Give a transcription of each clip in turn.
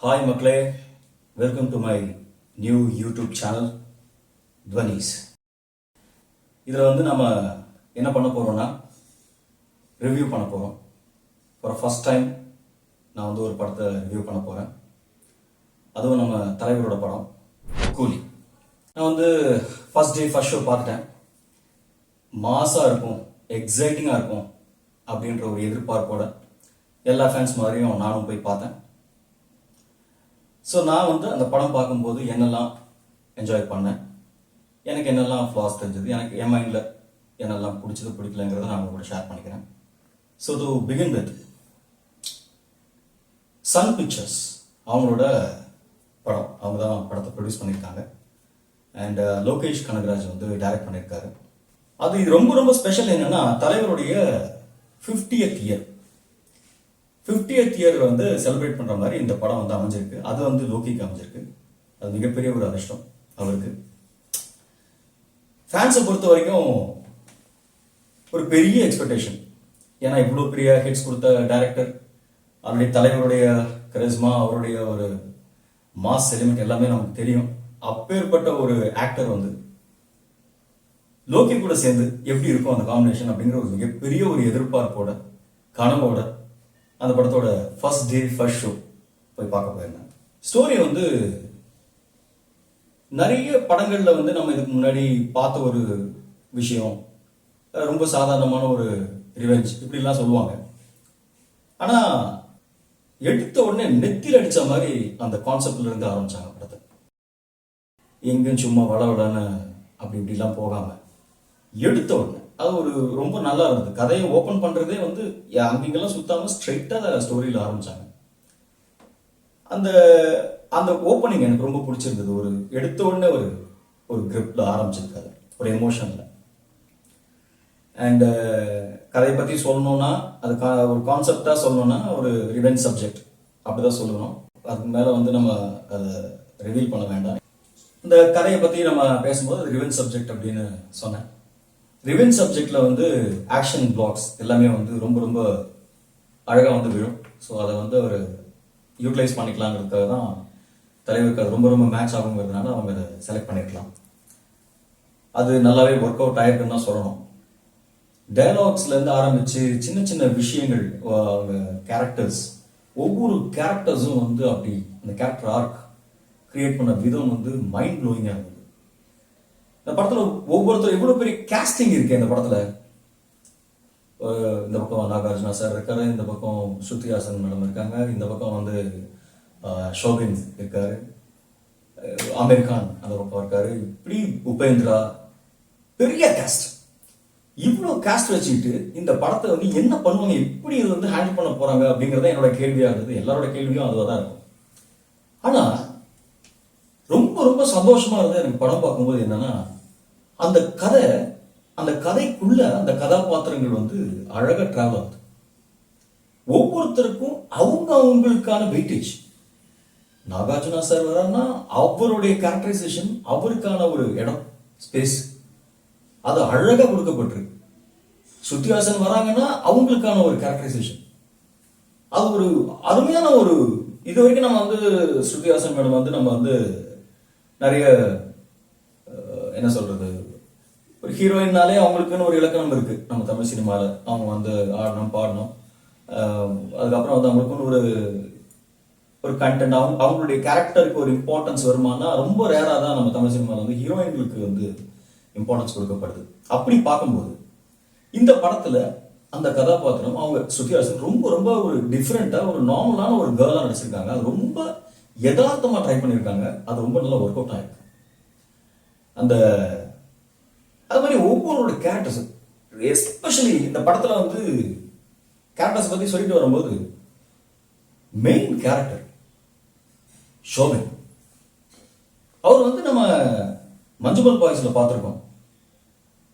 Hi மக்களே, welcome to my new YouTube channel துவனிஸ். இதில் வந்து நம்ம என்ன பண்ண போகிறோம்னா ரிவ்யூ பண்ண போகிறோம். ஃபார் ஃபர்ஸ்ட் டைம் நான் வந்து ஒரு படத்தை ரிவ்யூ பண்ண போகிறேன். அதுவும் நம்ம தலைவரோட படம் கூலி. நான் வந்து ஃபர்ஸ்ட் டே ஃபர்ஸ்ட் ஷோ பார்த்துட்டேன். மாசாக இருக்கும், எக்ஸைட்டிங்காக இருக்கும் அப்படின்ற ஒரு எதிர்பார்ப்போட எல்லா ஃபேன்ஸ் மாதிரியும் நானும் போய் பார்த்தேன். ஸோ நான் வந்து அந்த படம் பார்க்கும்போது என்னெல்லாம் என்ஜாய் பண்ணேன், எனக்கு என்னெல்லாம் ஃப்ளாஸ் தெரிஞ்சது, எனக்கு என் மைண்டில் என்னெல்லாம் பிடிச்சது பிடிக்கலங்கிறத நான் உங்களோட ஷேர் பண்ணிக்கிறேன். So to begin with sun pictures அவங்களோட படம். அவங்க தான் படத்தை ப்ரொடியூஸ் பண்ணியிருக்காங்க. அண்ட் லோகேஷ் கனகராஜ் வந்து டைரக்ட் பண்ணியிருக்காரு. அது இது ரொம்ப ரொம்ப ஸ்பெஷல் என்னன்னா, தலைவருடைய 50th இயர் 50th இயர் வந்து செலிப்ரேட் பண்ற மாதிரி இந்த படம் வந்து அமைஞ்சிருக்கு. அது வந்து லோகிக்கு அமைஞ்சிருக்கு. அது மிகப்பெரிய ஒரு அதிர்ஷ்டம் அவருக்கு. ஃபேன்ஸை பொறுத்த வரைக்கும் ஒரு பெரிய எக்ஸ்பெக்டேஷன். ஏன்னா இவ்வளோ பெரிய ஹிட்ஸ் கொடுத்த டைரக்டர், அவருடைய தலைவருடைய கரிஸ்மா, அவருடைய ஒரு மாஸ் எலிமெண்ட் எல்லாமே நமக்கு தெரியும். அப்பேற்பட்ட ஒரு ஆக்டர் வந்து லோகி கூட சேர்ந்து எப்படி இருக்கும் அந்த காம்பினேஷன் அப்படிங்கிற ஒரு மிகப்பெரிய ஒரு எதிர்பார்ப்போட கனவோட அந்த படத்தோட ஃபர்ஸ்ட் டே ஃபர்ஸ்ட் ஷோ போய் பார்க்க போயிருந்தேன். ஸ்டோரி வந்து நிறைய படங்கள்ல வந்து நம்ம இதுக்கு முன்னாடி பார்த்த ஒரு விஷயம், ரொம்ப சாதாரணமான ஒரு ரிவெஞ்ச் இப்படிலாம் சொல்லுவாங்க. ஆனா எடுத்த உடனே நெத்தியில் அடிச்ச மாதிரி அந்த கான்செப்ட்ல இருந்து ஆரம்பிச்சாங்க படத்தை. எங்கேயும் சும்மா வளவளன்னு அப்படி இப்படிலாம் போகாம எடுத்த உடனே அது ஒரு ரொம்ப நல்லா இருந்தது. கதையை ஓபன் பண்றதே வந்து அங்கெல்லாம் சுத்தாம ஸ்ட்ரைட்டா ஸ்டோரியில ஆரம்பிச்சாங்க. அந்த அந்த ஓப்பனிங் எனக்கு ரொம்ப பிடிச்சிருந்தது. ஒரு எடுத்த உடனே ஒரு ஒரு கிரிப்ல ஆரம்பிச்சிருக்காது, ஒரு எமோஷன்ல. அண்ட் கதையை பத்தி சொல்லணும்னா அது ஒரு கான்செப்டா சொல்லணும்னா ஒரு ரிவெஞ்ச் சப்ஜெக்ட் அப்படிதான் சொல்லணும். அதுக்கு மேல வந்து நம்ம அதை ரிவீல் பண்ண வேண்டாம். இந்த கதையை பத்தி நம்ம பேசும்போது அது ரிவெஞ்ச் சப்ஜெக்ட் அப்படின்னு சொன்னேன். ரிவெஞ்ச் சப்ஜெக்ட்ல வந்து ஆக்ஷன் பிளாக்ஸ் எல்லாமே வந்து ரொம்ப ரொம்ப அழகா வந்து விழும். ஸோ அதை வந்து அவர் யூட்டிலைஸ் பண்ணிக்கலாங்கிறதுக்காக தான் தலைவருக்கு அது ரொம்ப ரொம்ப மேட்ச் ஆகுங்கிறதுனால அவங்க அதை செலக்ட் பண்ணிருக்கலாம். அது நல்லாவே ஒர்க் அவுட் ஆயிருக்குன்னு தான் சொல்லணும். டயலாக்ஸ்ல இருந்து ஆரம்பிச்சு சின்ன சின்ன விஷயங்கள், அவங்க கேரக்டர்ஸ், ஒவ்வொரு கேரக்டர்ஸும் வந்து அப்படி அந்த கேரக்டர் ஆர்க் கிரியேட் பண்ண விதம் வந்து மைண்ட் ப்ளோயிங்கா இருந்தது. இந்த படத்துல ஒவ்வொருத்தரும் எவ்வளவு பெரிய கேஸ்டிங் இருக்கு இந்த படத்துல. இந்த பக்கம் நாகார்ஜுனா சார் இருக்காரு, இந்த பக்கம் ஸ்ருதி ஹாசன் மேடம் இருக்காங்க, இந்த பக்கம் வந்து ஷோபின் இருக்காரு, ஆமீர் கான் அந்த பக்கம் இருக்காரு, இப்படி உபேந்திரா, பெரிய கேஸ்ட். இவ்வளவு கேஸ்ட் வச்சுக்கிட்டு இந்த படத்தை வந்து என்ன பண்ணுவாங்க, எப்படி இது வந்து ஹேண்டில் பண்ண போறாங்க அப்படிங்கறத என்னோட கேள்வியா இருந்தது. எல்லாரோட கேள்வியும் அதுதான் இருக்கும். ஆனா ரொம்ப ரொம்ப சந்தோஷமா இருந்தது எனக்கு படம் பார்க்கும்போது என்னன்னா, அந்த கதைக்குள்ள அந்த கதாபாத்திரங்கள் வந்து அழகா டிராவல் ஆகுது. ஒவ்வொருத்தருக்கும் அவங்களுக்கான வெயிட்டேஜ். நாகார்ஜுனா சார் வர்றாருன்னா அவருடைய கேரக்டரைசேஷன், அவருக்கான ஒரு இடம், ஸ்பேஸ் அது அழகா கொடுக்கப்பட்டிருக்கு. ஸ்ருதிஹாசன் வராங்கன்னா அவங்களுக்கான ஒரு கேரக்டரைசேஷன், அது ஒரு அருமையான ஒரு. இது வரைக்கும் நம்ம வந்து ஸ்ருதிஹாசன் மேடம் வந்து நம்ம வந்து நிறைய என்ன சொல்றது, ஒரு ஹீரோயின்னாலே அவங்களுக்குன்னு ஒரு இலக்கணம் இருக்கு நம்ம தமிழ் சினிமாவில். அவங்க வந்து ஆடணும், பாடணும், அதுக்கப்புறம் வந்து அவங்களுக்குன்னு ஒரு ஒரு கண்டென்ட், அவங்களுடைய கேரக்டருக்கு ஒரு இம்பார்ட்டன்ஸ் வருமானா ரொம்ப ரேரா தான் நம்ம தமிழ் சினிமாவில் வந்து ஹீரோயின்களுக்கு வந்து இம்பார்ட்டன்ஸ் கொடுக்கப்படுது. அப்படி பார்க்கும்போது இந்த படத்துல அந்த கதாபாத்திரம், அவங்க ஸ்ருதிஹாசன் ரொம்ப ரொம்ப ஒரு டிஃப்ரெண்டா, ஒரு நார்மலான ஒரு கேர்லா நடிச்சிருக்காங்க. அது ரொம்ப யதார்த்தமா ட்ரை பண்ணியிருக்காங்க. அது ரொம்ப நல்லா ஒர்க் அவுட் ஆயிருக்கு. அந்த அது மாதிரி ஒவ்வொருடைய கேரக்டர்ஸ், எஸ்பெஷலி இந்த படத்துல வந்து கேரக்டர்ஸ் பத்தி சொல்லிட்டு வரும்போது மெயின் கேரக்டர் ஷோபின், அவர் வந்து நம்ம மஞ்சுமல் பாய்ஸ்ல பார்த்துருக்கோம்.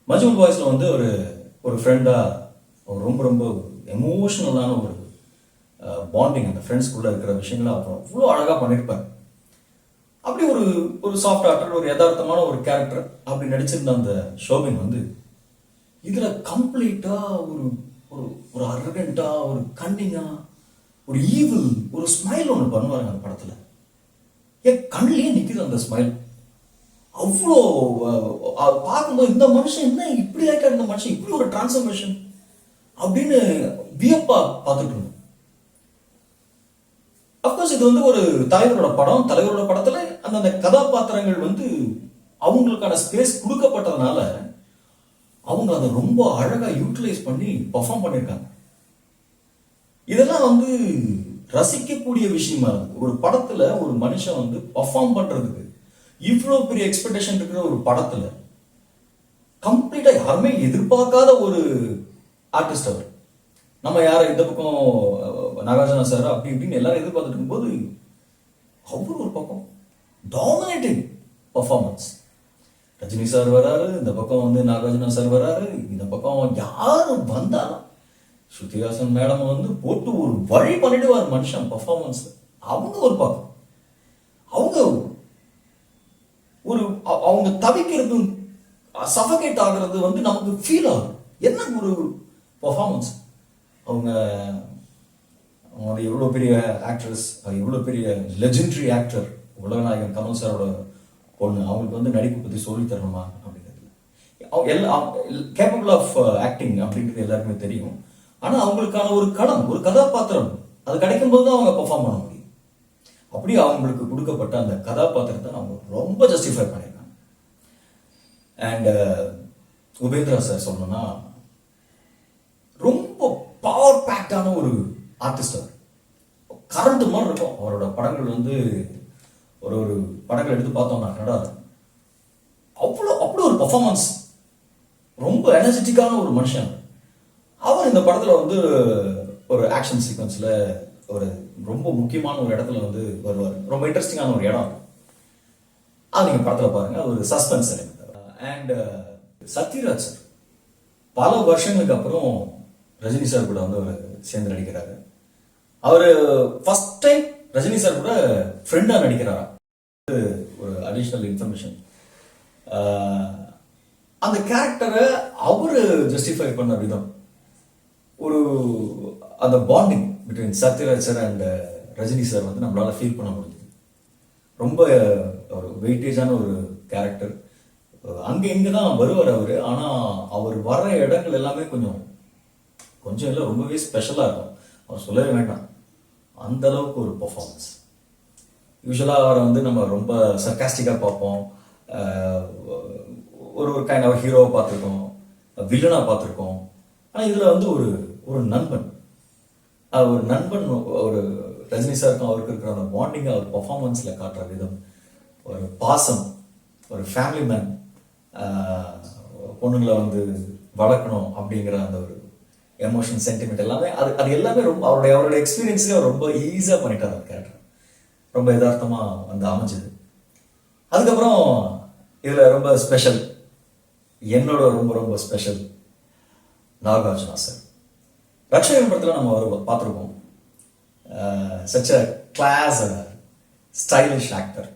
மஞ்சுமல் பாய்ஸ்ல வந்து ஒரு ஒரு ஃப்ரெண்டா ரொம்ப ரொம்ப எமோஷனலான ஒரு பாண்டிங், அந்த ஃப்ரெண்ட்ஸ்குள்ள இருக்கிற விஷயங்களை அப்புறம் அவ்வளோ அழகா பண்ணியிருப்பாரு. அப்படி ஒரு ஒரு சாஃப்ட் ஆக்டர், ஒரு யதார்த்தமான ஒரு கேரக்டர் அப்படி நடிச்சிருந்த அந்த ஷோபின் வந்து இதுல கம்ப்ளீட்டா ஒரு ஒரு அரகண்டா, ஒரு கன்னிங்கா, ஒரு ஈவில், ஒரு ஸ்மைல் ஒன்று பண்ணுவாங்க அந்த படத்துல. என் கண்ணிலேயே நிக்குது அந்த ஸ்மைல். அவ்வளோ பார்க்கும்போது இந்த மனுஷன் என்ன இப்படி ஆயிட்டா, இந்த மனுஷன் இப்படி ஒரு டிரான்ஸ்ஃபர்மேஷன் அப்படின்னு வியப்பா பார்த்துட்டு இருந்தோம். அப்கோர்ஸ் இது வந்து ஒரு தலைவரோட படம். தலைவரோட படத்துல அந்த கதாபாத்திரங்கள் வந்து அவங்களுக்கான ஸ்பேஸ் கொடுக்கப்பட்டதுனால அவங்க அதை ரொம்ப அழகா யூட்டிலைஸ் பண்ணி பெர்ஃபார்ம் பண்ணியிருக்காங்க. இதெல்லாம் வந்து ரசிக்கக்கூடிய விஷயமா இருக்கு. ஒரு படத்துல ஒரு மனுஷன் வந்து பெர்ஃபார்ம் பண்றதுக்கு இவ்வளவு பெரிய எக்ஸ்பெக்டேஷன் இருக்கிற ஒரு படத்துல கம்ப்ளீட்டா யாருமே எதிர்பார்க்காத ஒரு ஆர்டிஸ்ட் அவர். நம்ம யாரும் இந்த பக்கம் நாகார்ஜுனா சார் அப்படி இப்படின்னு எல்லாரும் எதிர்பார்த்துட்டு இருக்கும்போது அவர் ஒரு பக்கம் டாமினேட்டிங் பர்ஃபார்மன்ஸ். ரஜினி சார் வராரு, இந்த பக்கம் வந்து நாகார்ஜுனா சார் வராரு, இந்த பக்கம் யாரு வந்தாலும் ஸ்ருதிஹாசன் மேடம் வந்து போட்டு ஒரு வழி பண்ணிடுவார் மனுஷன் பர்ஃபார்மன்ஸ். அவங்க ஒரு பக்கம் அவங்க ஒரு அவங்க தவிக்கிறது, சஃபகேட் ஆகிறது வந்து நமக்கு ஃபீல் ஆகும். என்ன ஒரு பர்ஃபார்மன்ஸ். அவங்க எவ்வளோ பெரிய ஆக்ட்ரஸ், எவ்வளோ பெரிய லெஜெண்டரி ஆக்டர், உலகநாயகன் கமல் சாரோட பொண்ணு. அவங்களுக்கு வந்து நடிப்பு பற்றி சொல்லி தரணுமா அப்படிங்கிறது அவங்க எல்லாம் கேப்பபிள் ஆஃப் ஆக்டிங் அப்படிங்கிறது எல்லாருக்குமே தெரியும். ஆனால் அவங்களுக்கான ஒரு களம், ஒரு கதாபாத்திரம் அது கிடைக்கும் போது தான் அவங்க பெர்ஃபார்ம் பண்ண முடியும். அப்படி அவங்களுக்கு கொடுக்கப்பட்ட அந்த கதாபாத்திரத்தை அவங்க ரொம்ப ஜஸ்டிஃபை பண்ணியிருக்காங்க. அண்ட் உபேந்திரா சார் சொல்லணும்னா ரொம்ப பவர் பேக்டான ஒரு ஆர்டிஸ்ட். அவர் கரண்ட் மாதிரி இருக்கும். அவரோட படங்கள் வந்து ஒரு ஒரு படங்கள் எடுத்து பார்த்தோம்னா கனடா அவ்வளோ அவ்வளோ ஒரு பர்ஃபார்மன்ஸ், ரொம்ப எனர்ஜெட்டிக்கான ஒரு மனுஷன். அவர் இந்த படத்துல வந்து ஒரு ஆக்ஷன் சீக்வன்ஸ்ல ஒரு ரொம்ப முக்கியமான ஒரு இடத்துல வந்து வருவார். ரொம்ப இன்ட்ரெஸ்டிங்கான ஒரு இடம் அது. நீங்க படத்துல பாருங்க, அது ஒரு suspense element. And Sathyaraj sir பல வருஷங்களுக்கு அப்புறம் ரஜினி சார் கூட வந்து அவர் சேர்ந்து நடிக்கிறாரு. அவர் ஃபர்ஸ்ட் டைம் ரஜினி சார் கூட ஃப்ரெண்டா நடிக்கிறாரா, ஒரு அடிஷனல் இன்ஃபர்மேஷன். அந்த கேரக்டரை அவரு ஜஸ்டிஃபை பண்ண விதம், ஒரு அந்த bonding between Sathyaraj sir and Rajini sir வந்து நம்மளால ஃபீல் பண்ண முடியுது. ரொம்ப ஒரு வெயிட்டேஜான ஒரு கேரக்டர். அங்க இங்க தான் வருவார் அவரு. ஆனா அவர் வர இடங்கள் எல்லாமே கொஞ்சம் கொஞ்சம் இல்லை ரொம்பவே ஸ்பெஷலா இருக்கும். அவர் சொல்லவே வேண்டாம், அந்த அளவுக்கு ஒரு பர்ஃபார்மன்ஸ். யூஸ்வலாக அவரை வந்து நம்ம ரொம்ப சர்காஸ்டிக்காக பார்ப்போம். ஒரு ஒரு கைண்ட் ஆஃப் ஹீரோவை பார்த்துருக்கோம், வில்லனாக பார்த்துருக்கோம். ஆனால் இதில் வந்து ஒரு ஒரு நண்பன், ஒரு நண்பன், ஒரு ரஜினி சாருக்கும் அவருக்கு இருக்கிற அந்த பாண்டிங்கை அவர் பர்ஃபார்மன்ஸில் காட்டுற விதம், ஒரு பாசம், ஒரு ஃபேமிலி மேன், பொண்ணுங்களை வந்து வளர்க்கணும் அப்படிங்கிற அந்த ஒரு எமோஷன், சென்டிமெண்ட் எல்லாமே அது அது எல்லாமே ரொம்ப அவரோட எக்ஸ்பீரியன்ஸ்லேயே அவர் ரொம்ப ஈஸியாக பண்ணிட்டார். அந்த கேரக்டர் ரொம்ப யதார்த்தமாக வந்து அமைஞ்சது. அதுக்கப்புறம் இதில் ரொம்ப ஸ்பெஷல், என்னோட ரொம்ப ரொம்ப ஸ்பெஷல் நாகார்ஜுனா சார். ரட்சகன் படத்தில் நம்ம அவர் பார்த்துருக்கோம். Such a class stylish actor.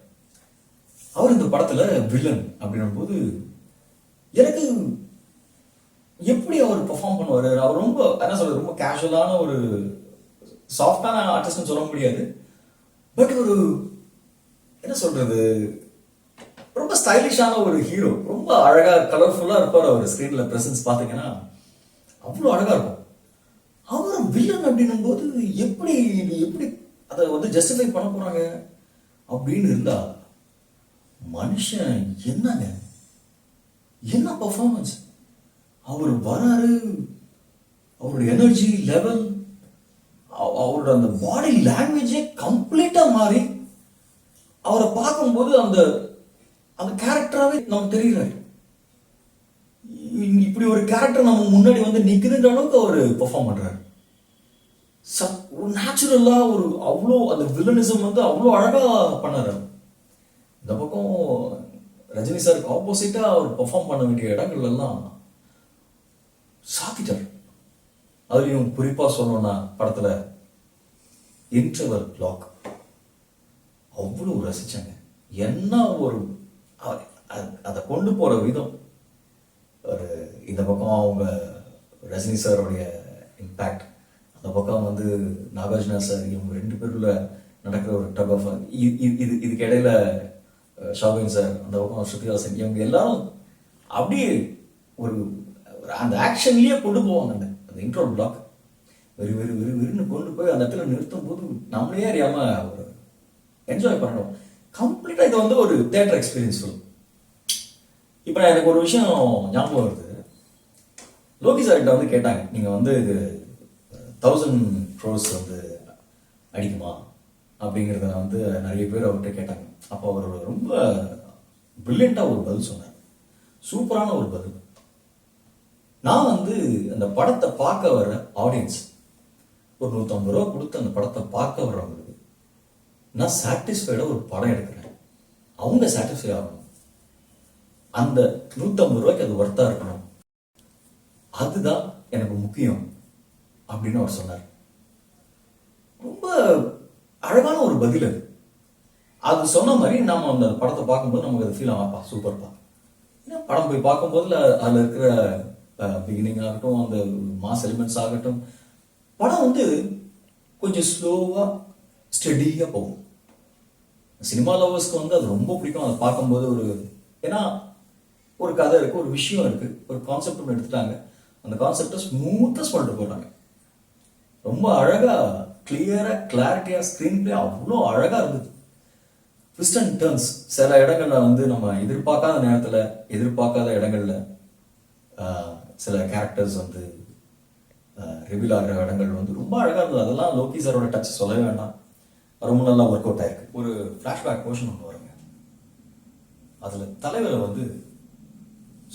அவர் இந்த படத்தில் வில்லன் அப்படின்னும் போது எனக்கு எப்படி அவர் பெர்ஃபார்ம் பண்ணுவார். அவர் ரொம்ப என்ன சொல்றது, ரொம்ப கேஷுவலான ஒரு சாஃப்டான ஆர்டிஸ்ட்னு சொல்ல முடியாது. பட் ஒரு என்ன சொல்றது, ரொம்ப ஸ்டைலிஷான ஒரு ஹீரோ. ரொம்ப அழகா கலர்ஃபுல்லா இருப்பார். அவர் ஸ்கிரீன்ல பிரசன்ஸ் பார்த்தீங்கன்னா அவ்வளோ அழகா இருக்கும். அவர் வில்லன் அப்படின்னும் போது எப்படி எப்படி அதை வந்து ஜஸ்டிஃபை பண்ண போறாங்க அப்படின்னு இருந்தா, மனுஷன் என்னங்க, என்ன பர்ஃபார்மன்ஸ். அவர் வராரு, அவரோட எனர்ஜி லெவல், அவரோட அந்த பாடி லாங்குவேஜே கம்ப்ளீட்டா மாறி அவரை பார்க்கும்போது அந்த அந்த கேரக்டராகவே நமக்கு தெரிகிறாரு. இப்படி ஒரு கேரக்டர் நம்ம முன்னாடி வந்து நிற்குதுன்ற அளவுக்கு அவர் பெர்ஃபார்ம் பண்றாரு. ஒரு நேச்சுரலா ஒரு அவ்வளோ அந்த வில்லனிசம் வந்து அவ்வளோ அழகா பண்ணாரு. இந்த பக்கம் ரஜினி சாருக்கு ஆப்போசிட்டா அவர் பெர்ஃபார்ம் பண்ண வேண்டிய இடங்கள் எல்லாம் சாத்திட்டார். அதுலயும் குறிப்பா சொல்லணும்னா படத்துல இன்டர்வல் பிளாக் அவ்வளவு ரசிச்சாங்க. என்ன ஒரு அதை கொண்டு போற விதம், ஒரு இந்த பக்கம் அவங்க ரஜினி சாருடைய இம்பாக்ட், அந்த பக்கம் வந்து நாகார்ஜுனா சார் இவங்க 2 பேருக்குள்ள நடக்கிற ஒரு டக் ஆஃப் இதுக்கு இடையில ஷாவின் சார், அந்த பக்கம் ஸ்ருதிஹாசன், இவங்க எல்லாரும் அப்படியே ஒரு அந்த ஆக்ஷன்லயே கொண்டு போவாங்க. அந்த இன்ட்ரோ பிளாக் வெறு வெறு வெறு வெறுன்னு கொண்டு போய் அந்த இடத்துல நிறுத்தும் போது நம்மளே அறியாம ஒரு என்ஜாய் பண்ணணும். கம்ப்ளீட்டா இது வந்து ஒரு தியேட்டர் எக்ஸ்பீரியன்ஸ் ஃபிலிம். இப்போ எனக்கு ஒரு விஷயம் ஞாபகம் வருது. லோகி சார்கிட்ட வந்து கேட்டாங்க, நீங்க வந்து இது 1000 crores வந்து அடிக்குமா அப்படிங்கிறத வந்து நிறைய பேர் அவர்கிட்ட கேட்டாங்க. அப்போ அவர் ரொம்ப பிரில்லியண்டா ஒரு பதில் சொன்னார். சூப்பரான ஒரு பதில். நான் வந்து அந்த படத்தை பார்க்க வர ஆடியன்ஸ் ஒரு 150 ரூபா கொடுத்து அந்த படத்தை பார்க்க வர்றவங்களுக்கு நான் சாட்டிஸ்ஃபைடா ஒரு படம் எடுக்கிறேன், அவங்க சாட்டிஸ்ஃபை ஆகணும், அந்த 150 ரூபாய்க்கு அது ஒர்த்தா இருக்கணும், அதுதான் எனக்கு முக்கியம் அப்படின்னு அவர் சொன்னார். ரொம்ப அழகான ஒரு பதில் அது. அது சொன்ன மாதிரி நம்ம அந்த படத்தை பார்க்கும்போது நமக்கு அது ஃபீல் ஆகப்பா சூப்பர்ப்பா. ஏன்னா படம் போய் பார்க்கும்போது அதில் இருக்கிற பிகினிங் ஆகட்டும், அந்த மாஸ் எலிமெண்ட்ஸ் ஆகட்டும், படம் வந்து கொஞ்சம் ஸ்லோவா ஸ்டெடியா போகும். சினிமா லவர்ஸ்க்கு வந்து அது ரொம்ப பிடிக்கும். அதை பார்க்கும்போது ஏன்னா ஒரு கதை இருக்கு, ஒரு விஷயம் இருக்கு, ஒரு கான்செப்ட் ஒன்று எடுத்துட்டாங்க, அந்த கான்செப்டை ஸ்மூத்தா சொல்லிட்டு போறாங்க. ரொம்ப அழகா கிளியரா கிளாரிட்டியா ஸ்கிரீன் பிளே அவ்வளோ அழகா இருந்தது. ட்விஸ்ட் அண்ட் டர்ன்ஸ் சில இடங்கள்ல வந்து நம்ம எதிர்பார்க்காத நேரத்துல எதிர்பார்க்காத இடங்கள்ல சில கேரக்டர்ஸ் வந்து ரிவீல் ஆகிற இடங்கள் வந்து ரொம்ப அழகா இருந்தது. அதெல்லாம் லோகி சாரோட டச் சொல்லவே வேண்டாம், ரொம்ப நல்லா ஒர்க் அவுட் ஆயிருக்கு. ஒரு ஃபிளாஷ்பேக் போர்ஷன் ஒன்று வருங்க, அதுல தலைவரை வந்து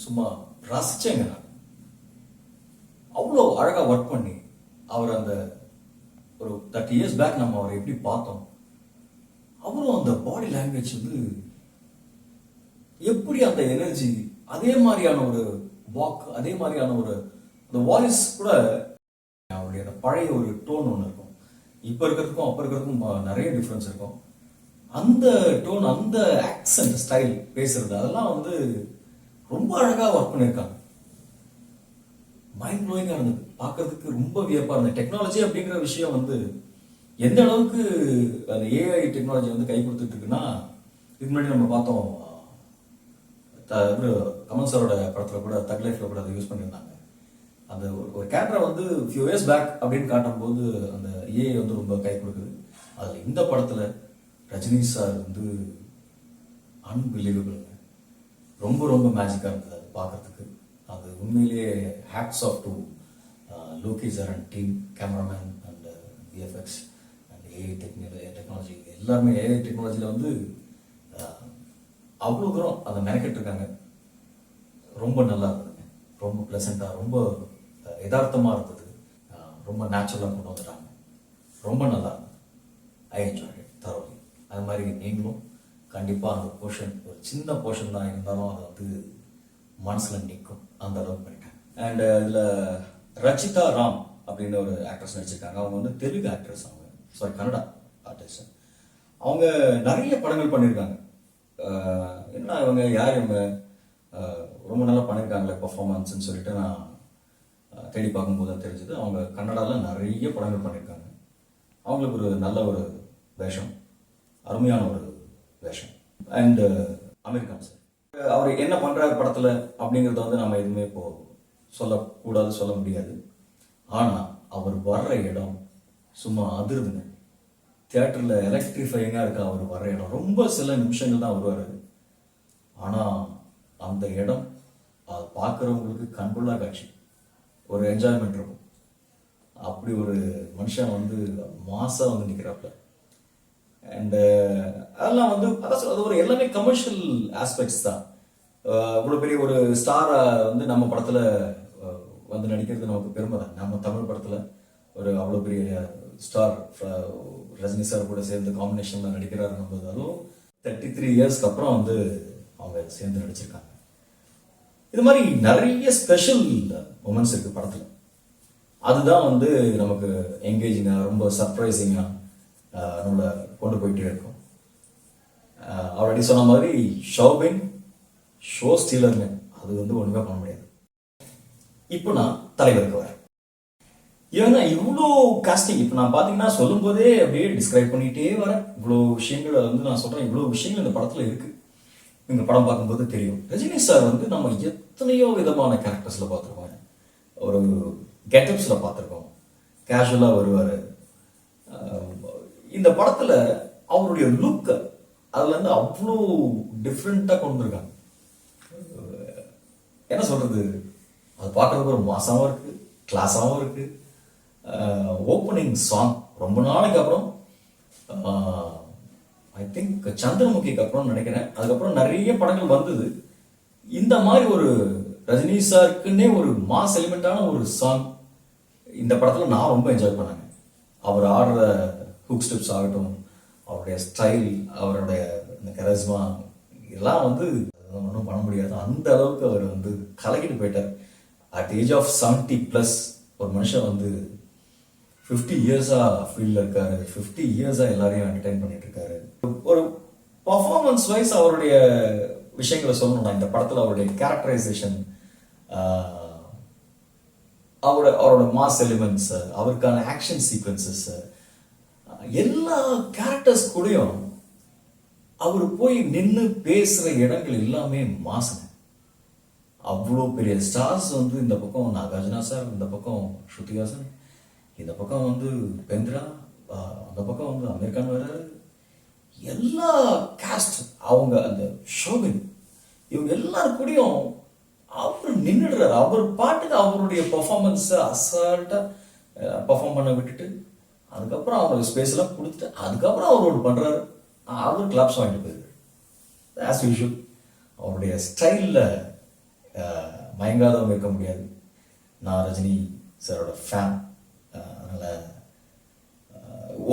சும்மா ரசிச்சேங்க நான். அவ்வளோ அழகா ஒர்க் பண்ணி அவர் அந்த ஒரு 30 years பேக் நம்ம அவரை எப்படி பார்த்தோம், அவரும் அந்த பாடி லாங்குவேஜ் வந்து எப்படி அந்த எனர்ஜி, அதே மாதிரியான ஒரு வாக், அதே மாதிரியான ஒரு அந்த வாய்ஸ் கூட அவருடைய அந்த பழைய ஒரு டோன் ஒன்று இருக்கும். இப்போ இருக்கிறதுக்கும் அப்போ இருக்கிறதுக்கும் நிறைய டிஃப்ரென்ஸ் இருக்கும். அந்த டோன், அந்த ஆக்சென்ட் ஸ்டைல் பேசுறது, அதெல்லாம் வந்து ரொம்ப அழகா ஒர்க் பண்ணியிருக்காங்க. மைண்ட் ப்ளோயிங்கா இருந்தது, பார்க்கறதுக்கு ரொம்ப வியப்பா இருந்தது. டெக்னாலஜி அப்படிங்கிற விஷயம் வந்து எந்த அளவுக்கு அந்த ஏஐ டெக்னாலஜி வந்து கை கொடுத்துட்டு இருக்குன்னா, இதுக்கு முன்னாடி நம்ம பார்த்தோம் கமல் சாரோட படத்துல கூட தக் லைஃப்ல கூட அதை யூஸ் பண்ணியிருந்தாங்க. அந்த ஒரு கேரக்டரை வந்து ஃபியூ இயர்ஸ் பேக் அப்படின்னு காட்டும் போது அந்த ஏஐ வந்து ரொம்ப கை கொடுக்குது. அதுல இந்த படத்துல ரஜினி சார் வந்து அன்பிலீவபிள், ரொம்ப ரொம்ப மேஜிக்கா இருந்தது அது பார்க்கறதுக்கு. அது உண்மையிலேயே hats off to Loki sir and team, cameraman and VFX and AI technology, எல்லாருமே ஏஐ டெக்னாலஜியில் வந்து அவ்வளோ தூரம் அதை மெனக்கெட்டு இருக்காங்க. ரொம்ப நல்லா இருந்ததுங்க, ரொம்ப ப்ளசண்ட்டாக, ரொம்ப யதார்த்தமாக இருந்தது, ரொம்ப நேச்சுரலாக கொண்டு வந்துட்டாங்க, ரொம்ப நல்லா இருந்தது. I enjoy it தரோலி. அது மாதிரி நீங்களும் கண்டிப்பாக அந்த போர்ஷன், ஒரு சின்ன போர்ஷன் தான் இருந்தாலும் அதை வந்து மனசில் நிற்கும், அந்த அளவுக்கு பண்ணிட்டேன். அண்ட் இதில் ரச்சிதா ராம் அப்படின்னு ஒரு ஆக்ட்ரஸ் நடிச்சிருக்காங்க. அவங்க வந்து தெலுங்கு ஆக்ட்ரஸ், அவங்க சாரி கன்னடா ஆர்டிஸ்ட். அவங்க நிறைய படங்கள் பண்ணியிருக்காங்க. என்ன இவங்க யார், இவங்க ரொம்ப நல்லா பண்ணியிருக்காங்களே பர்ஃபார்மன்ஸ்ன்னு சொல்லிட்டு நான் தேடி பார்க்கும்போது தான் தெரிஞ்சது. அவங்க கன்னடாவில் நிறைய படங்கள் பண்ணியிருக்காங்க. அவங்களுக்கு ஒரு நல்ல ஒரு வேஷம், அருமையான ஒரு வேஷம். அண்ட் அமீர் கான் சார், அவர் என்ன பண்றாரு படத்துல அப்படிங்கறத வந்து நம்ம எதுவுமே இப்போ சொல்லக்கூடாது, சொல்ல முடியாது. ஆனா அவர் வர்ற இடம் சும்மா அதிருதுங்க. தியேட்டர்ல எலக்ட்ரிஃபைங்கா இருக்கு அவர் வர்ற இடம். ரொம்ப சில நிமிஷங்கள் தான் வருவாரு, ஆனா அந்த இடம் அது பார்க்குறவங்களுக்கு கண்கொள்ளா காட்சி, ஒரு என்ஜாய்மெண்ட் இருக்கும். அப்படி ஒரு மனுஷன் வந்து மாசா வந்து நிற்கிறாப்புல. அண்ட் அதெல்லாம் வந்து அது ஒரு எல்லாமே கமர்ஷியல் ஆஸ்பெக்ட்ஸ் தான். இவ்வளோ பெரிய ஒரு ஸ்டாரை வந்து நம்ம படத்தில் வந்து நடிக்கிறது நமக்கு பெருமை தான். நம்ம தமிழ் படத்தில் ஒரு அவ்வளோ பெரிய ஸ்டார் ரஜினி சார் கூட சேர்ந்து காம்பினேஷனில் நடிக்கிறாருன்னு போது, அதுவும் 33 இயர்ஸ்க்கு அப்புறம் வந்து அவங்க சேர்ந்து நடிச்சிருக்காங்க. இது மாதிரி நிறைய ஸ்பெஷல் மொமெண்ட்ஸ் இருக்கு படத்தில். அதுதான் வந்து நமக்கு என்கேஜிங்காக, ரொம்ப சர்ப்ரைசிங்காக நம்மளை கொண்டு போயிட்டே இருக்கும். ஆல்ரெடி சொன்ன மாதிரி ஷோபின் ஷோ ஸ்டீலர்னு அது வந்து ஒன்றுமே பண்ண முடியாது. இப்போ நான் தலைவருக்கு வரேன். ஏன்னா இவ்வளோ காஸ்டிங் இப்போ நான் பார்த்தீங்கன்னா சொல்லும் போதே அப்படியே டிஸ்கிரைப் பண்ணிட்டே வரேன். இவ்வளோ விஷயங்களை வந்து நான் சொல்றேன், இவ்வளோ விஷயங்கள் இந்த படத்துல இருக்கு. நீங்க படம் பார்க்கும்போது தெரியும். ரஜினி சார் வந்து நம்ம எத்தனையோ விதமான கேரக்டர்ஸ்ல பார்த்துருக்கோம். ஒரு கெட்டப்ஸ்ல பார்த்துருக்கோம், கேஷுவலா வருவாரு. இந்த படத்துல அவருடைய லுக் அதுல இருந்து அவ்வளோ டிஃப்ரெண்டா கொண்டு வந்திருக்காங்க. என்ன சொல்றது, அது பார்க்கறதுக்கு ஒரு மாசாவும் இருக்கு, கிளாஸாகவும் இருக்கு. ஓப்பனிங் சாங் ரொம்ப நாளைக்கு அப்புறம், ஐ திங்க் சந்திரமுகிக்கு அப்புறம் நினைக்கிறேன், அதுக்கப்புறம் நிறைய படங்கள் வந்தது. இந்த மாதிரி ஒரு ரஜினி சாருக்குன்னே ஒரு மாஸ் எலிமெண்டான ஒரு சாங் இந்த படத்துல நான் ரொம்ப என்ஜாய் பண்ணேங்க. அவர் ஆடுற ஹுக் ஸ்டெப்ஸ் ஆகட்டும், அவருடைய ஸ்டைல், அவருடைய இந்த கரிஸ்மா, இதெல்லாம் வந்து ஒன்றும் பண்ண முடியாது. அந்த அளவுக்கு அவர் வந்து கலக்கிட்டு போயிட்டார். அட் ஏஜ் ஆஃப் 70+ ஒரு மனுஷன் வந்து 50 இயர்ஸா ஃபீல்டில் இருக்காரு, 50 இயர்ஸா எல்லாரையும் என்டர்டைன் பண்ணிட்டு இருக்காரு. ஒரு பர்ஃபார்மன்ஸ் வைஸ் அவருடைய விஷயங்களை சொல்லணும்னா, இந்த படத்துல அவருடைய கேரக்டரைசேஷன், அவரோட மாஸ் எலிமெண்ட்ஸ், அவருக்கான ஆக்ஷன் சீக்வன்சஸ், எல்லா கேரக்டர்ஸ் கூடயும் அவர் போய் நின்று பேசுற இடங்கள் எல்லாமே மாசுங்க. அவ்வளோ பெரிய ஸ்டார்ஸ் வந்து இந்த பக்கம் நாகார்ஜுனா சார், இந்த பக்கம் ஸ்ருதிஹாசன், இந்த பக்கம் வந்து பெந்திரா, அந்த பக்கம் வந்து அமீர் கான் வர்றாரு. எல்லா காஸ்ட், அவங்க அந்த ஷோபின், இவங்க எல்லாரும் கூடயும் அவர் நின்றுடுறாரு. அவர் பாட்டுக்கு அவருடைய பெர்ஃபார்மன்ஸை அசால்ட்டா பெர்ஃபார்ம் பண்ண விட்டுட்டு, அதுக்கப்புறம் அவங்களுக்கு ஸ்பேஸ் எல்லாம் கொடுத்துட்டு, அதுக்கப்புறம் அவர் ஒன்று பண்றாரு, அவர் கிளாப்ஸ் வாங்கிட்டு போயிருக்காரு. ஆஸ் யூஷுவல் அவருடைய ஸ்டைலில் மயங்காதவங்க இருக்க முடியாது. நான் ரஜினி சாரோட ஃபேன். அதனால்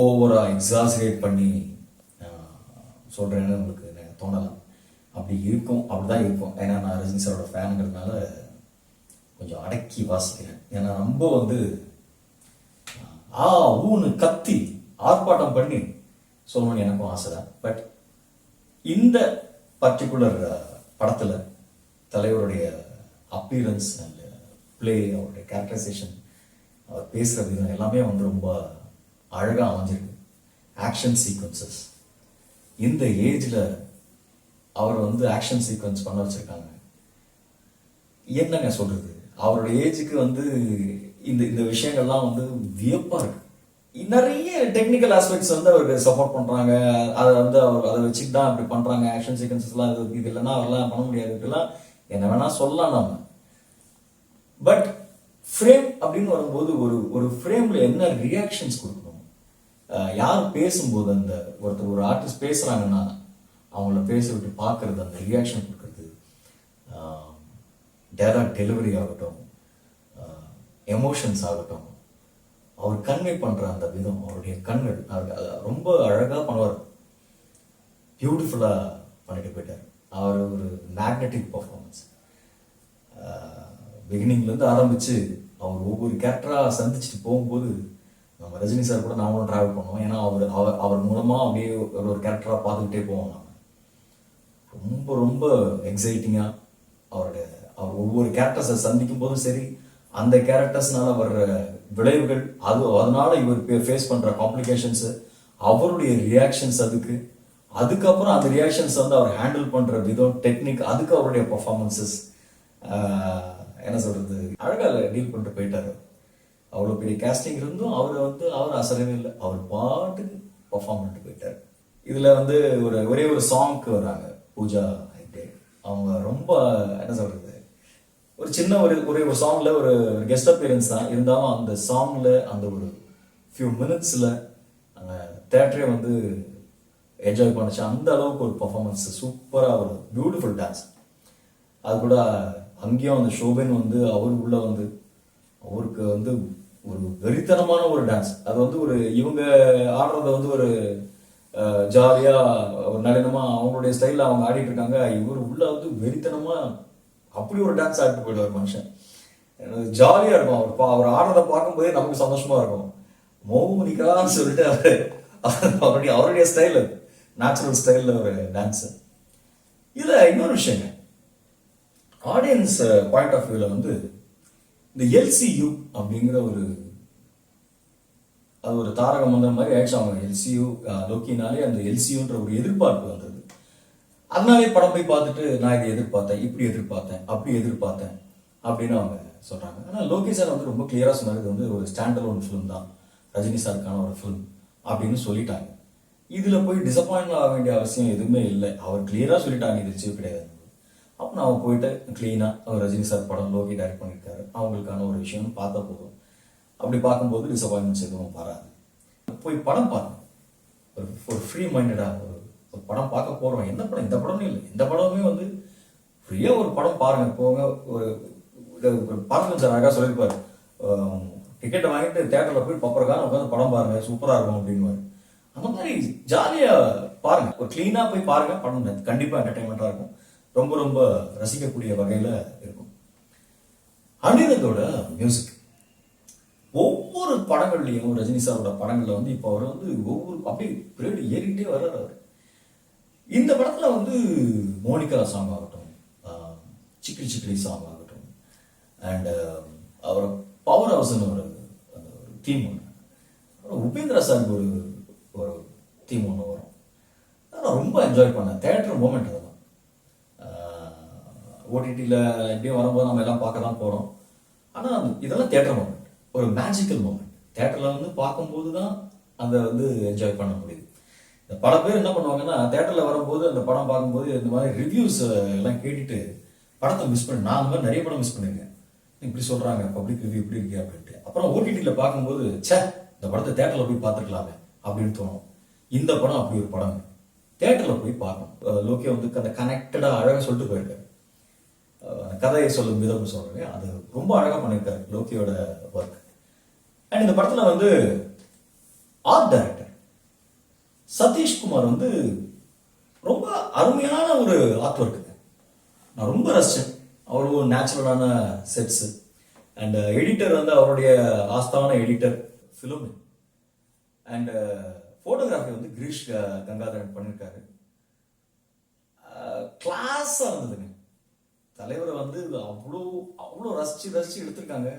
ஓவராக எக்ஸாசரேட் பண்ணி சொல்கிறேன்னு உங்களுக்கு தோணலாம். அப்படி இருக்கும், அப்படிதான் இருக்கும். ஏன்னா நான் ரஜினி சாரோட ஃபேனுங்கிறதுனால கொஞ்சம் அடக்கி வாசிக்கிறேன். ஏன்னா ரொம்ப வந்து ஊன்னு கத்தி ஆர்ப்பாட்டம் பண்ணி சொல்லணும்னு எனக்கும் ஆசை தான். பட் இந்த பர்டிகுலர் படத்தில் தலைவருடைய அப்பீரன்ஸ் அண்ட் பிளே, அவருடைய கேரக்டரைசேஷன், அவர் பேசுகிற விதம் எல்லாமே வந்து ரொம்ப அழகாக அமைஞ்சிருக்கு. ஆக்ஷன் சீக்வன்சஸ், இந்த ஏஜில் அவர் வந்து ஆக்ஷன் சீக்வன்ஸ் பண்ண வச்சிருக்காங்க. என்னங்க சொல்றது, அவருடைய ஏஜுக்கு வந்து இந்த இந்த விஷயங்கள்லாம் வந்து வியப்பா இருக்கு. நிறைய டெக்னிக்கல் ஆஸ்பெக்ட்ஸ் வந்து அவருக்கு சப்போர்ட் பண்றாங்க. அதை வந்து அவர் அதை வச்சுட்டு தான் அப்படி பண்றாங்க. ஆக்ஷன் சீக்வன்சஸ்லாம் இது இல்லைன்னா அவரெல்லாம் பண்ண முடியாது, இப்படிலாம் என்ன வேணா சொல்லலாம் நாம. பட் ஃப்ரேம் அப்படின்னு வரும்போது ஒரு ஃப்ரேம்ல என்ன ரியாக்ஷன்ஸ் கொடுக்கணும், யார் பேசும்போது, அந்த ஒருத்தர் ஒரு ஆர்டிஸ்ட் பேசுறாங்கன்னா அவங்கள பேச விட்டு பார்க்கறது, அந்த ரியாக்ஷன் கொடுக்கறது, டைலாக் டெலிவரி ஆகட்டும், எமோஷன்ஸ் ஆகட்டும், அவர் கன்வே பண்ற அந்த விதம், அவருடைய கண்கள், ரொம்ப அழகா பண்ணுவார். பியூட்டிஃபுல்லா பண்ணிட்டு போயிட்டார். அவர் ஒரு மேக்னெட்டிக் பர்ஃபார்மன்ஸ். பிகினிங்ல இருந்து ஆரம்பிச்சு அவர் ஒவ்வொரு கேரக்டரா சந்திச்சுட்டு போகும்போது நம்ம ரஜினி சார் கூட நாமளும் டிராவல் பண்ணுவோம். ஏன்னா அவர் மூலமா அப்படியே ஒரு கேரக்டரா பார்த்துக்கிட்டே போவோம். நம்ம ரொம்ப ரொம்ப எக்ஸைட்டிங்கா அவர் ஒவ்வொரு கேரக்டர்ஸை சந்திக்கும் போதும் சரி, அந்த கேரக்டர்ஸ்னால வர்ற விளைவுகள், அதனால இவர் ஃபேஸ் பண்ற காம்ப்ளிகேஷன்ஸ், அவருடைய ரியாக்ஷன்ஸ், அதுக்கப்புறம் அந்த ரியாக்ஷன்ஸ் வந்து அவர் ஹேண்டில் பண்ற விதம், டெக்னிக், அதுக்கு அவருடைய பர்ஃபார்மன்சஸ், என்ன சொல்றது, அழகா டீல் பண்ணிட்டு போயிட்டாரு. அவ்வளோ பெரிய கேஸ்டிங் இருந்தும் அவர் அசரவே இல்லை. அவர் பாட்டுக்கு பர்ஃபார்ம் பண்ணிட்டு போயிட்டாரு. இதுல வந்து ஒரே ஒரு சாங்க்கு வர்றாங்க, பூஜா ஹெக்டே. அவங்க ரொம்ப என்ன சொல்றது, ஒரு சின்ன ஒரு சாங்ல ஒரு கெஸ்ட் அப்பியரன்ஸ் தான் இருந்தாலும், அந்த சாங்ல அந்த ஒரு ஃபியூ மினிட்ஸ்ல அந்த தேட்டரே வந்து என்ஜாய் பண்ணுச்சு. அந்த அளவுக்கு ஒரு பர்ஃபார்மன்ஸ், சூப்பரா ஒரு பியூட்டிஃபுல் டான்ஸ். அது கூட அங்கேயும் அந்த ஷோபன் வந்து அவர் உள்ள வந்து அவருக்கு வந்து ஒரு வெறித்தனமான ஒரு டான்ஸ். அது வந்து இவங்க ஆடுறத வந்து ஒரு ஜாலியா ஒரு நளினமா அவங்களுடைய ஸ்டைல்ல அவங்க ஆடிட்டு இருக்காங்க. இவர் உள்ள வந்து வெறித்தனமா அப்படி ஒரு டான்ஸ் ஆடிட்டு போயிடுவார் மனுஷன். ஜாலியா இருக்கும். அவர் ஆடுறத பார்க்கும்போதே நமக்கு சந்தோஷமா இருக்கும். மௌனிகான்னு சொல்லிட்டு அவருடைய ஸ்டைல், நேச்சுரல் ஸ்டைல்ல ஒரு டான்ஸ். இதுல இன்னொரு விஷயங்க, ஆடியன்ஸ் பாயிண்ட் ஆஃப் வியூல வந்து இந்த எல்சியூ அப்படிங்கிற ஒரு அது ஒரு தாரக மந்திரம் மாதிரி ஆயிடுச்சு. அவங்க எல்சியூ லோக்கினாலே அந்த எல்சியூன்ற ஒரு எதிர்பார்ப்பு வந்தது. அதனாலே படம் போய் பார்த்துட்டு நான் இதை எதிர்பார்த்தேன், இப்படி எதிர்பார்த்தேன், அப்படி எதிர்பார்த்தேன் அப்படின்னு அவங்க சொல்றாங்க. ஆனால் லோகி சார் வந்து ரொம்ப கிளியரா சொன்னார், இது வந்து ஒரு ஸ்டாண்டலோன் ஃபிலிம் தான், ரஜினி சாருக்கான ஒரு ஃபிலிம் அப்படின்னு சொல்லிட்டாங்க. இதுல போய் டிசப்பாயின்ட் ஆக வேண்டிய அவசியம் எதுவுமே இல்லை. அவர் கிளியரா சொல்லிட்டாங்க இது ரிச்சீவ் கிடையாது. அப்போ நான் போயிட்டு கிளீனா அவர் ரஜினி சார் படம் லோகி டைரக்ட் பண்ணியிருக்காரு, அவங்களுக்கான ஒரு விஷயம் பார்த்தா போதும். அப்படி பார்க்கும்போது டிசப்பாயின்மெண்ட்ஸ் எதுவும் வராது. போய் படம் பாருங்க, ஒரு ஃப்ரீ மைண்டடா ஒரு படம் பார்க்க போறோம். என்ன படம், இந்த படமே இல்லை, இந்த படமே வந்து ஃப்ரீயா ஒரு படம் பாருங்க. போங்க, ஒரு பார்க்கணும் சார் அழகா சொல்லியிருப்பாரு, டிக்கெட்டை வாங்கிட்டு தேட்டர்ல போய் பப்பரக்கான உட்காந்து படம் பாருங்க, சூப்பரா இருக்கும் அப்படின்னு. அந்த மாதிரி ஜாலியா பாருங்க, ஒரு கிளீனா போய் பாருங்க, படம் கண்டிப்பா என்டர்டைன்மெண்டா இருக்கும், ரொம்ப ரொம்ப ரசிக்கக்கூடிய வகையில இருக்கும். அனிருத்தோட மியூசிக் ஒவ்வொரு படங்கள்லயும், ரஜினி சாரோட படங்கள்ல வந்து இப்போ அவர் வந்து ஒவ்வொரு அப்படியே பிரேடு ஏறிக்கிட்டே வர்றாரு அவர். இந்த படத்துல வந்து மோனிகா சாங் ஆகட்டும், சிக்கிரி சிக்கிரி சாங் ஆகட்டும், அண்ட் அவர் பவர் ஹவுஸ்ன்னு ஒரு தீம் ஒன்று, உபேந்திரா சாருக்கு ஒரு தீம் ஒன்று வரும். நான் ரொம்ப என்ஜாய் பண்ணேன். தேட்டர் மூமெண்ட் அதெல்லாம். ஓடிடியில் எப்படியும் வரும்போது நம்ம எல்லாம் பார்க்க தான் போகிறோம். ஆனால் இதெல்லாம் தேட்டர் மூமெண்ட், ஒரு மேஜிக்கல் மூமெண்ட். தேட்டரில் வந்து பார்க்கும்போது தான் அதை வந்து என்ஜாய் பண்ண முடியுது. இந்த பல பேர் என்ன பண்ணுவாங்கன்னா, தேட்டரில் வரும்போது அந்த படம் பார்க்கும்போது இந்த மாதிரி ரிவ்யூஸ் எல்லாம் கேட்டுட்டு படத்தை மிஸ் பண்ணி, நான் அந்த மாதிரி நிறைய படம் மிஸ் பண்ணியிருக்கேன். இப்படி சொல்கிறாங்க, பப்ளிக் ரிவ்யூ இப்படி இருக்கே அப்படின்ட்டு. அப்புறம் ஓடிடியில் பார்க்கும்போது சே, இந்த படத்தை தேட்டரில் போய் பார்த்துருக்கலாமே அப்படின்னு தோணும். இந்த படம் அப்படி ஒரு படம், தேட்டரில் போய் பார்க்கணும். லோகே வந்து அந்த கனெக்டடாக அழகாக சொல்லிட்டு போயிருக்காரு. கதையை சொல்லும் விதம் சொல்றேன், அது ரொம்ப அழகாக பண்ணியிருக்காரு லோகியோட ஒர்க். அண்ட் இந்த படத்தில் வந்து ஆர்ட் டைரக்டர் சதீஷ்குமார் வந்து ரொம்ப அருமையான ஒரு ஆர்ட் ஒர்க்கு. நான் ரொம்ப ரசிச்சேன். அவ்வளோ நேச்சுரலான செட்ஸ். அண்ட் எடிட்டர் வந்து அவருடைய ஆஸ்தான எடிட்டர் ஃபிலோமின். அண்ட் ஃபோட்டோகிராஃபி வந்து கிரீஷ் கங்காதரன் பண்ணியிருக்காரு. கிளாஸாக இருந்ததுங்க. தலைவரை வந்து அவ்வளோ அவ்வளோ ரசிச்சு ரசிச்சு எடுத்திருக்காங்க.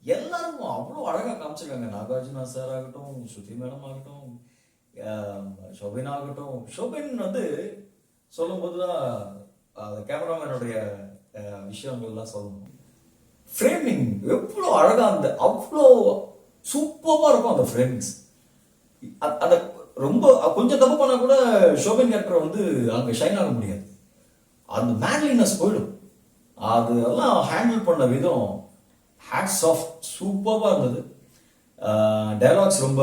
எல்லாரும் அவ்வளோ அழகாக காமிச்சிருக்காங்க. நாகார்ஜுனா சார் ஆகட்டும், ஸ்ருதி மேடம் ஆகட்டும், ஷோபின் ஆகட்டும். ஷோபின் வந்து சொல்லும் போது தான் கேமராமேனுடைய விஷயங்கள்லாம் சொல்லணும். ஃப்ரேமிங் எவ்வளோ அழகா, அந்த அவ்வளோ சூப்பராக இருக்கும் அந்த ஃப்ரேமிங்ஸ். அந்த ரொம்ப கொஞ்சம் தப்பு பண்ணா கூட ஷோபின் கேரக்டர் வந்து அங்கே ஷைன் ஆக முடியாது. அந்த மேட்லினஸ் போயிடும். அதெல்லாம் ஹேண்டில் பண்ண விதம் ஹேட்ஸ் ஆஃப், சூப்பராக இருந்தது. டைலாக்ஸ் ரொம்ப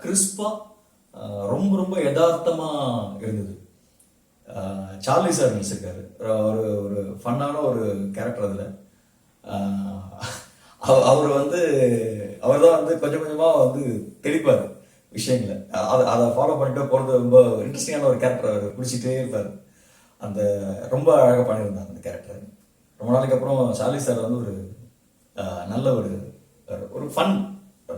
கிறிஸ்பா, ரொம்ப ரொம்ப யதார்த்தமா இருந்தது. சார்லி சார் நடிச்சிருக்காரு, ஒரு ஃபன்னான ஒரு கேரக்டர். அதில் அவர் வந்து அவர் தான் வந்து கொஞ்சம் கொஞ்சமாக வந்து தெளிப்பார் விஷயங்களை. அதை ஃபாலோ பண்ணிட்டு போகிறது ரொம்ப இன்ட்ரெஸ்டிங்கான ஒரு கேரக்டர். அவர் பிடிச்சிட்டே இருப்பார். அந்த ரொம்ப அழகாக பண்ணியிருந்தாங்க அந்த கேரக்டர். ரொம்ப நாளைக்கு அப்புறம் சார்லி சார் வந்து ஒரு நல்ல ஒரு ஃபன்,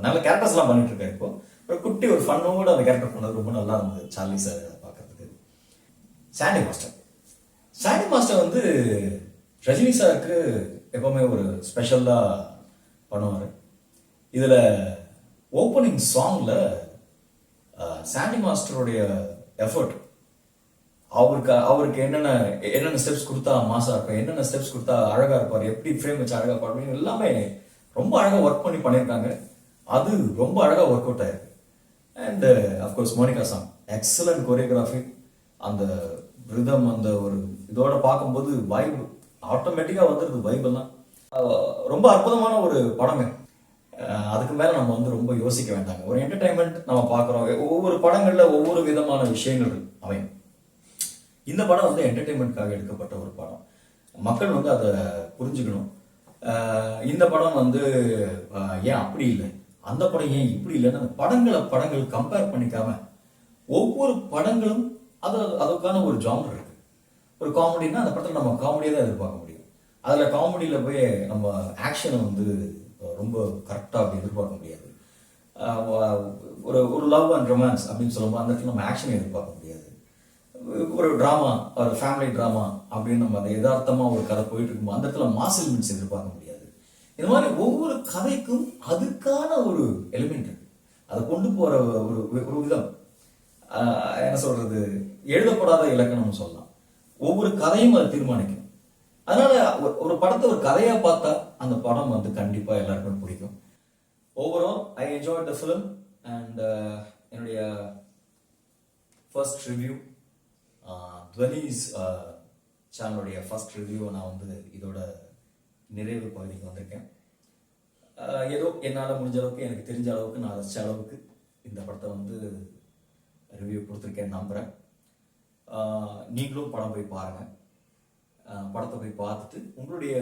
நல்ல கேரக்டர்ஸ்லாம் பண்ணிட்டு இருக்காரு. இப்போ ஒரு குட்டி ஒரு ஃபன்னோட அந்த கேரக்டர் பண்ணது ரொம்ப நல்லா இருந்தது சார்லி சார் பார்க்கறதுக்கு. சாண்டி மாஸ்டர் வந்து ரஜினி சாருக்கு எப்பவுமே ஒரு ஸ்பெஷலாக பண்ணுவார். இதில் ஓப்பனிங் சாங்ல சாண்டி மாஸ்டருடைய எஃபர்ட், அவருக்கு என்னென்ன ஸ்டெப்ஸ் கொடுத்தா மாசா இருக்கும், என்னென்ன ஸ்டெப்ஸ் கொடுத்தா அழகா இருப்பார், எப்படி ஃப்ரேம் வச்சு அழகா இருப்பார், எல்லாமே ரொம்ப அழகா ஒர்க் பண்ணி பண்ணியிருக்காங்க. அது ரொம்ப அழகா ஒர்க் அவுட் ஆயிருக்கு. And of course Monica song, excellent choreography. அந்த ரிதம், அந்த ஒரு இதோட பார்க்கும்போது வைப் ஆட்டோமேட்டிக்கா வந்துருது. வைப் எல்லாம் ரொம்ப அற்புதமான ஒரு படங்க. அதுக்கு மேல நம்ம வந்து ரொம்ப யோசிக்க வேண்டாங்க. ஒரு என்டர்டைன்மெண்ட் நம்ம பார்க்குறோம். ஒவ்வொரு படங்கள்ல ஒவ்வொரு விதமான விஷயங்கள் அமையும். இந்த படம் வந்து என்டர்டைன்மெண்ட்காக எடுக்கப்பட்ட ஒரு படம். மக்கள் வந்து அதை புரிஞ்சுக்கணும். இந்த படம் வந்து ஏன் அப்படி இல்லை, அந்த படம் ஏன் இப்படி இல்லைன்னு அந்த படங்கள் கம்பேர் பண்ணிக்காம ஒவ்வொரு படங்களும் அதுக்கான ஒரு ஜானர் இருக்கு. ஒரு காமெடினா அந்த படத்தில் நம்ம காமெடியை தான் எதிர்பார்க்க முடியும். அதில் காமெடியில் போய் நம்ம ஆக்ஷனை வந்து ரொம்ப கரெக்டாக அப்படி எதிர்பார்க்க முடியாது. ஒரு லவ் அண்ட் ரொமான்ஸ் அப்படின்னு சொல்லும்போது அந்த இடத்துல நம்ம ஆக்ஷனை எதிர்பார்க்க முடியாது. ஒரு ட்ராமா, ஒரு ஃபேமிலி ட்ராமா அப்படின்னு நம்ம அந்த யதார்த்தமாக ஒரு கதை போயிட்டு இருக்கும்போது அந்த இடத்துல மாஸ் எலிமெண்ட்ஸ் எதிர்பார்க்க முடியாது. இந்த மாதிரி ஒவ்வொரு கதைக்கும் அதுக்கான ஒரு எலிமெண்ட் இருக்கு. அதை கொண்டு போற ஒரு ஒரு விதம், என்ன சொல்றது, எழுதப்படாத இலக்கணம்னு சொல்லலாம். ஒவ்வொரு கதையும் அதை தீர்மானிக்கும். அதனால ஒரு படத்தை ஒரு கதையா பார்த்தா அந்த படம் வந்து கண்டிப்பா எல்லாருக்கும் பிடிக்கும். Overall I enjoy the film and என்னுடைய ஃபர்ஸ்ட் ரிவ்யூ, துவனிஸ் சேனலுடைய ஃபர்ஸ்ட் ரிவ்யூவை நான் வந்து இதோட நிறைவு பகுதிக்கு வந்திருக்கேன். ஏதோ என்னால் முடிஞ்ச அளவுக்கு, எனக்கு தெரிஞ்ச அளவுக்கு, நான் ரசிச்ச அளவுக்கு இந்த படத்தை வந்து ரிவ்யூ கொடுத்துருக்கேன்னு நம்புகிறேன். நீங்களும் படம் போய் பாருங்கள். படத்தை போய் பார்த்துட்டு உங்களுடைய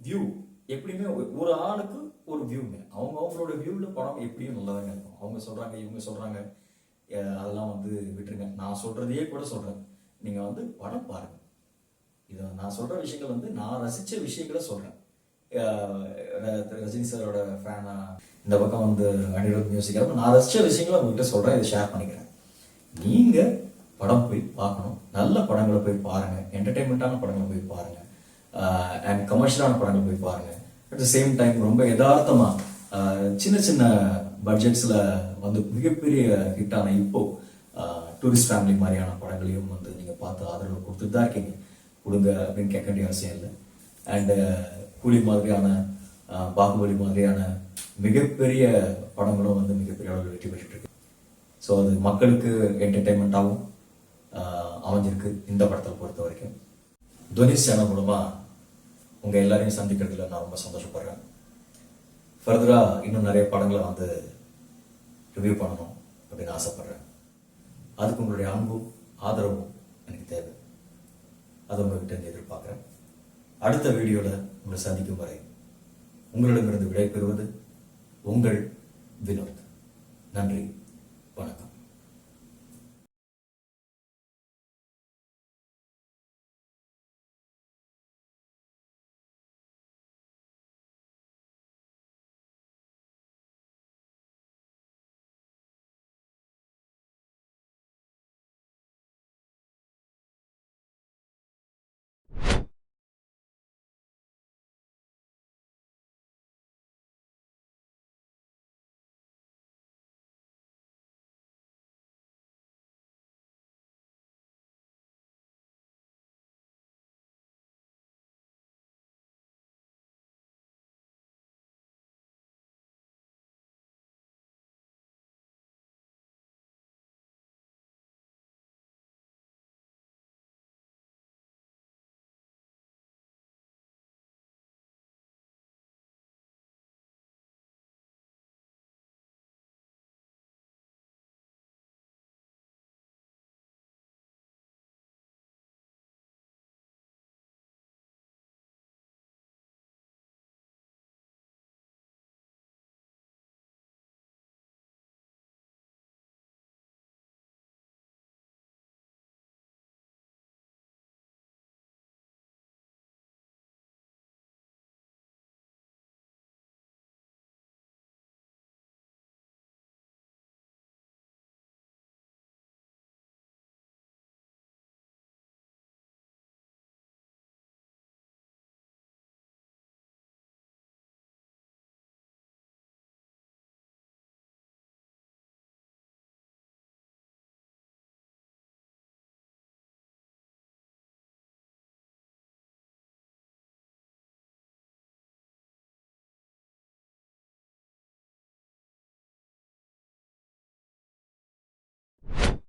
வியூ, எப்படியுமே ஒரு ஆளுக்கு ஒரு வியூங்க, அவங்களோட வியூவில் படம் எப்படியும் நல்லதாங்க இருக்கும். அவங்க சொல்கிறாங்க, இவங்க சொல்கிறாங்க, அதெல்லாம் வந்து விட்டுருங்க. நான் சொல்கிறதையே கூட சொல்கிறேன், நீங்கள் வந்து படம் பாருங்கள். இதை நான் சொல்கிற விஷயங்கள் வந்து நான் ரசித்த விஷயங்களை சொல்கிறேன். ரஜினி சாரோட ஃபேனா இந்த பக்கம் வந்து அனிருத் மியூசிக், நான் ரசித்த விஷயங்களை உங்கள்கிட்ட சொல்கிறேன், இதை ஷேர் பண்ணிக்கிறேன். நீங்கள் படம் போய் பார்க்கணும், நல்ல படங்களை போய் பாருங்கள், என்டர்டெயின்மெண்ட்டான படங்களை போய் பாருங்கள், அண்ட் கமர்ஷியலான படங்களை போய் பாருங்கள். அட் த சேம் டைம் ரொம்ப யதார்த்தமாக சின்ன சின்ன பட்ஜெட்ஸில் வந்து மிகப்பெரிய ஹிட்டான இப்போ டூரிஸ்ட் ஃபேமிலி மாதிரியான படங்களையும் வந்து நீங்கள் பார்த்து ஆதரவு கொடுத்துட்டு தான் இருக்கீங்க. கொடுங்க அப்படின்னு கேட்க வேண்டிய அவசியம் இல்லை. அண்டு கூலி மாதிரியான, பாகுபலி மாதிரியான மிகப்பெரிய படங்களும் வந்து மிகப்பெரிய அளவில் வெற்றி பெற்றுட்டு இருக்கு. ஸோ அது மக்களுக்கு என்டர்டெயின்மெண்ட்டாகவும் அமைஞ்சிருக்கு இந்த படத்தை பொறுத்த வரைக்கும். துவனிஸ் சேனல் மூலமாக உங்கள் எல்லாரையும் சந்திக்கிறதுல நான் ரொம்ப சந்தோஷப்படுறேன். ஃபர்தராக இன்னும் நிறைய படங்களை வந்து ரிவ்யூ பண்ணணும் அப்படின்னு ஆசைப்படுறேன். அதுக்கு உங்களுடைய அன்பும் ஆதரவும் எனக்கு தேவை. அதை உங்கள்கிட்ட எதிர்பார்க்குறேன். அடுத்த வீடியோவில் உங்களை சந்திக்கும் வரை உங்களிடமிருந்து விடைபெறுவது உங்கள் வினோத். நன்றி, வணக்கம்.